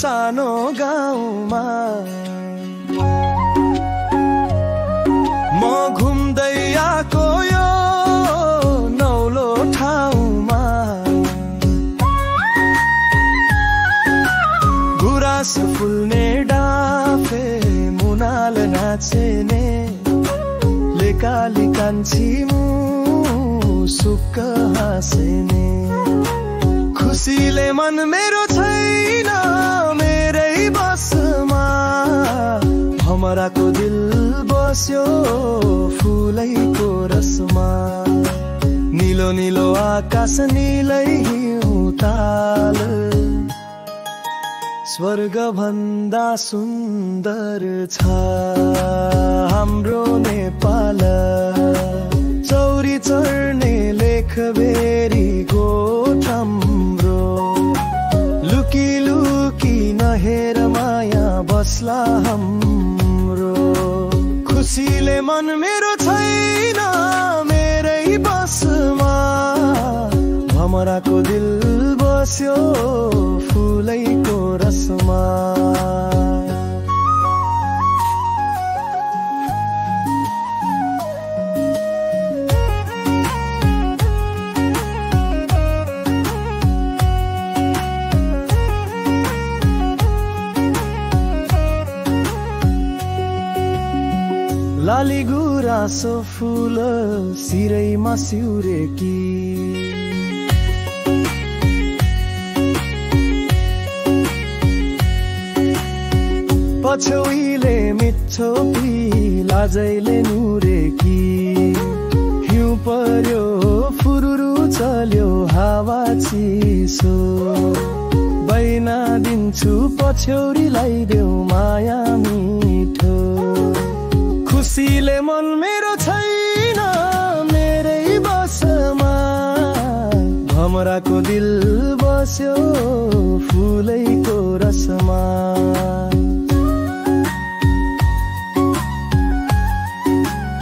सानो गाउँमा म घुम्दै आएको यो नौलो ठाउँमा गुराँस फुल्ने डाँफे मुनाल नाचेने लेकाली कान्छी सुक्क हाँसेने खुसीले मन मेरो छैन मेरै बसमा भमराको दिल बस्यो फुलैको रसमा नीलो नीलो आकाश नीलै हिउँताल स्वर्ग भन्दा सुन्दर छ हाम्रो नेपाल चौरी चढ्ने लेखबेरी गोठम्रो लुकी लुकी नहेर माया बस्ला हाम्रो खुसीले मन मेरो छैन मेरै बसमा भमराको दिल बस्यो फुलैको रसमा लाली गुराँसो फुल सिरैमा सिउरेकी पछौइले मिठो लाजैले नुरेकी हिउँ पर्यो फुरुरु चल्यो हावा चिसो बैना दिन्छु पछौरीलाई देऊ माया मिठो खुसीले मन मेरो छैन मेरै बसमा भमराको दिल बस्यो फुलैको रसमा